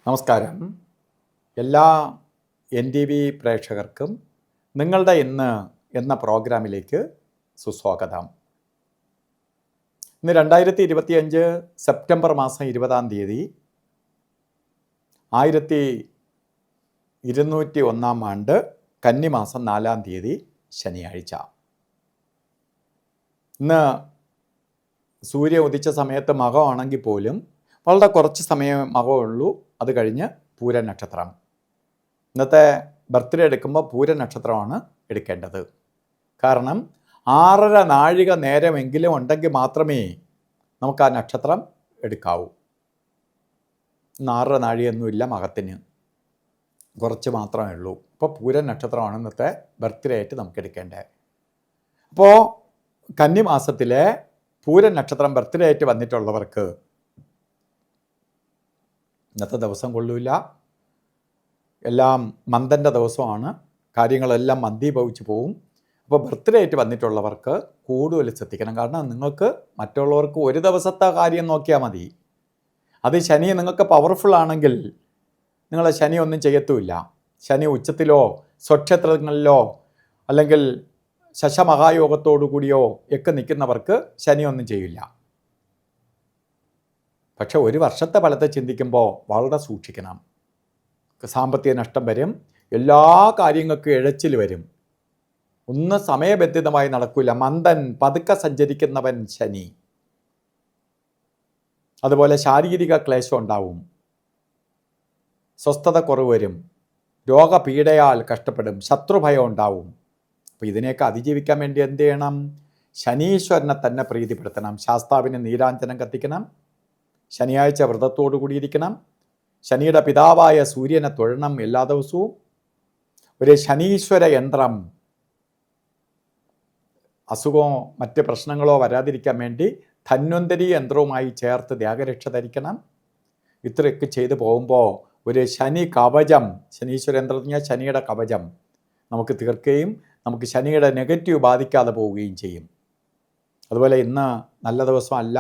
നമസ്കാരം. എല്ലാ NTV പ്രേക്ഷകർക്കും നിങ്ങളുടെ ഇന്ന് എന്ന പ്രോഗ്രാമിലേക്ക് സുസ്വാഗതം. ഇന്ന് 2025 സെപ്റ്റംബർ മാസം 20-ാം തീയതി 1201 ആണ്ട് കന്നിമാസം 4-ാം തീയതി ശനിയാഴ്ച. ഇന്ന് സൂര്യ ഉദിച്ച സമയത്ത് മകമാണെങ്കിൽ പോലും വളരെ കുറച്ച് സമയം മകമുള്ളൂ. അത് കഴിഞ്ഞ് പൂര നക്ഷത്രം. ഇന്നത്തെ ബർത്ത്ഡേ എടുക്കുമ്പോൾ പൂര നക്ഷത്രമാണ് എടുക്കേണ്ടത്. കാരണം 6.5 നാഴിക നേരമെങ്കിലും ഉണ്ടെങ്കിൽ മാത്രമേ നമുക്ക് ആ നക്ഷത്രം എടുക്കാവൂ. ഇന്ന് 6.5 നാഴികയൊന്നുമില്ല മകത്തിന്, കുറച്ച് മാത്രമേ ഉള്ളൂ. അപ്പോൾ പൂര നക്ഷത്രമാണ് ഇന്നത്തെ ബർത്ത്ഡേ ആയിട്ട് നമുക്ക് എടുക്കേണ്ടത്. അപ്പോൾ കന്നിമാസത്തിലെ പൂര നക്ഷത്രം ബർത്ത്ഡേ ആയിട്ട് വന്നിട്ടുള്ളവർക്ക് ഇന്നത്തെ ദിവസം കൊള്ളൂല. എല്ലാം മന്ദൻ്റെ ദിവസമാണ്, കാര്യങ്ങളെല്ലാം മന്ദീഭവിച്ച് പോവും. അപ്പോൾ ബർത്ത്ഡേ ആയിട്ട് വന്നിട്ടുള്ളവർക്ക് കൂടുതൽ ശ്രദ്ധിക്കണം. കാരണം നിങ്ങൾക്ക് മറ്റുള്ളവർക്ക് ഒരു ദിവസത്തെ കാര്യം നോക്കിയാൽ മതി. അത് ശനി നിങ്ങൾക്ക് പവർഫുൾ ആണെങ്കിൽ നിങ്ങളെ ശനി ഒന്നും ചെയ്യത്തുമില്ല. ശനി ഉച്ചത്തിലോ സ്വക്ഷേത്രങ്ങളിലോ അല്ലെങ്കിൽ ശശമഹായോഗത്തോടു കൂടിയോ ഒക്കെ നിൽക്കുന്നവർക്ക് ശനി ഒന്നും ചെയ്യില്ല. പക്ഷെ ഒരു വർഷത്തെ ഫലത്തെ ചിന്തിക്കുമ്പോൾ വളരെ സൂക്ഷിക്കണം. സാമ്പത്തിക നഷ്ടം വരും, എല്ലാ കാര്യങ്ങൾക്കും ഇഴച്ചിൽ വരും, ഒന്നും സമയബന്ധിതമായി നടക്കില്ല. മന്ദൻ, പതുക്കെ സഞ്ചരിക്കുന്നവൻ ശനി. അതുപോലെ ശാരീരിക ക്ലേശം ഉണ്ടാവും, സ്വസ്ഥത കുറവ് വരും, രോഗപീഡയാൽ കഷ്ടപ്പെടും, ശത്രുഭയം ഉണ്ടാവും. അപ്പോൾ ഇതിനെയൊക്കെ അതിജീവിക്കാൻ വേണ്ടി എന്ത് ചെയ്യണം? ശനീശ്വരനെ തന്നെ പ്രീതിപ്പെടുത്തണം. ശാസ്താവിന് നീരാഞ്ജനം കത്തിക്കണം, ശനിയാഴ്ച വ്രതത്തോടു കൂടിയിരിക്കണം, ശനിയുടെ പിതാവായ സൂര്യനെ തൊഴണം എല്ലാ ദിവസവും. ഒരു ശനീശ്വര യന്ത്രം, അസുഖമോ മറ്റ് പ്രശ്നങ്ങളോ വരാതിരിക്കാൻ വേണ്ടി ധന്വന്തരി യന്ത്രവുമായി ചേർത്ത് ത്യാഗരക്ഷ ധരിക്കണം. ഇത്രയൊക്കെ ചെയ്തു പോകുമ്പോൾ ഒരു ശനി കവചം, ശനീശ്വര യന്ത്രം പറഞ്ഞാൽ ശനിയുടെ കവചം നമുക്ക് തീർക്കുകയും നമുക്ക് ശനിയുടെ നെഗറ്റീവ് ബാധിക്കാതെ പോവുകയും ചെയ്യും. അതുപോലെ ഇന്ന് നല്ല ദിവസമല്ല,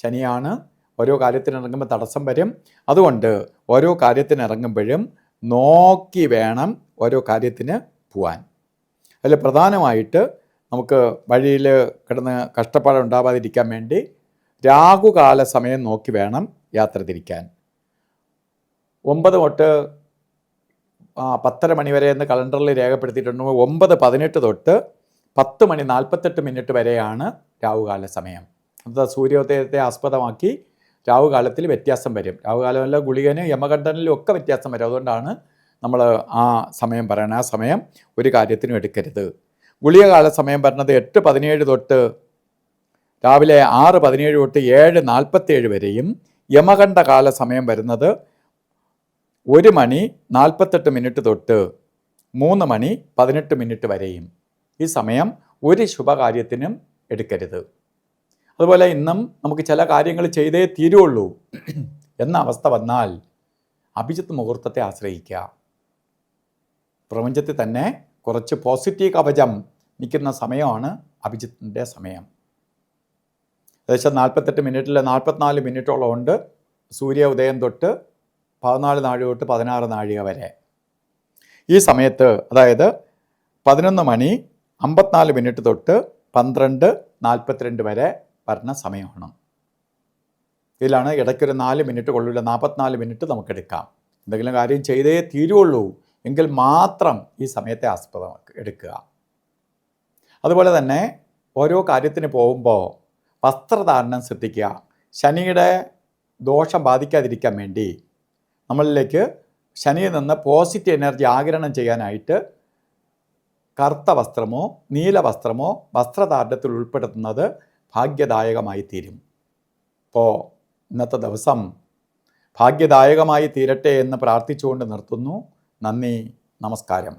ശനിയാണ്. ഓരോ കാര്യത്തിനിറങ്ങുമ്പോൾ തടസ്സം വരും. അതുകൊണ്ട് ഓരോ കാര്യത്തിനിറങ്ങുമ്പോഴും നോക്കി വേണം ഓരോ കാര്യത്തിന് പോവാൻ. അതിൽ പ്രധാനമായിട്ട് നമുക്ക് വഴിയിൽ കിടന്ന് കഷ്ടപ്പാടുണ്ടാവാതിരിക്കാൻ വേണ്ടി രാഹുകാല സമയം നോക്കി വേണം യാത്ര തിരിക്കാൻ. 9 തൊട്ട് 10:30 മണി വരെ എന്ന് കലണ്ടറിൽ രേഖപ്പെടുത്തിയിട്ടുണ്ട്. 9:18 തൊട്ട് 10:48 വരെയാണ് രാഹുകാല സമയം. അത് സൂര്യോദയത്തെ ആസ്പദമാക്കി രാഹുകാലത്തിൽ വ്യത്യാസം വരും. രാഹുകാലമല്ല, ഗുളികനും യമകണ്ഠനിലും ഒക്കെ വ്യത്യാസം വരും. അതുകൊണ്ടാണ് നമ്മൾ ആ സമയം പറയണത്. ആ സമയം ഒരു കാര്യത്തിനും എടുക്കരുത്. ഗുളികകാല സമയം പറഞ്ഞത് 8:17 തൊട്ട് രാവിലെ 6:17 തൊട്ട് 7:47 വരെയും, യമകണ്ഠ കാല സമയം വരുന്നത് 1:48 തൊട്ട് 3:18 വരെയും. ഈ സമയം ഒരു ശുഭകാര്യത്തിനും എടുക്കരുത്. അതുപോലെ ഇന്നും നമുക്ക് ചില കാര്യങ്ങൾ ചെയ്തേ തീരുള്ളൂ എന്ന അവസ്ഥ വന്നാൽ അഭിജിത്ത് മുഹൂർത്തത്തെ ആശ്രയിക്കുക. പ്രപഞ്ചത്തിൽ തന്നെ കുറച്ച് പോസിറ്റീവ് കവചം നിൽക്കുന്ന സമയമാണ് അഭിജിത്തിൻ്റെ സമയം. ഏകദേശം 48 മിനിറ്റിൽ 44 മിനിറ്റോളം ഉണ്ട്. സൂര്യ ഉദയം തൊട്ട് 14 നാഴിക തൊട്ട് 16 നാഴിക വരെ. ഈ സമയത്ത് അതായത് 11:54 തൊട്ട് 12:42 വരെ പറഞ്ഞ സമയമാണ്. ഇതിലാണ് ഇടയ്ക്കൊരു 4 മിനിറ്റ് കൊള്ളില്ല, 44 മിനിറ്റ് നമുക്കെടുക്കാം. എന്തെങ്കിലും കാര്യം ചെയ്തേ തീരുള്ളൂ എങ്കിൽ മാത്രം ഈ സമയത്തെ ആസ്പദമാക്കി എടുക്കുക. അതുപോലെ തന്നെ ഓരോ കാര്യത്തിന് പോകുമ്പോൾ വസ്ത്രധാരണം ശ്രദ്ധിക്കുക. ശനിയുടെ ദോഷം ബാധിക്കാതിരിക്കാൻ വേണ്ടി നമ്മളിലേക്ക് ശനിയിൽ നിന്ന് പോസിറ്റീവ് എനർജി ആഗിരണം ചെയ്യാനായിട്ട് കറുത്ത വസ്ത്രമോ നീല വസ്ത്രമോ വസ്ത്രധാരണത്തിൽ ഉൾപ്പെടുത്തുന്നത് ഭാഗ്യദായകമായി തീരും. അപ്പോൾ ഇന്നത്തെ ദിവസം ഭാഗ്യദായകമായി തീരട്ടെ എന്ന് പ്രാർത്ഥിച്ചുകൊണ്ട് നിർത്തുന്നു. നന്ദി, നമസ്കാരം.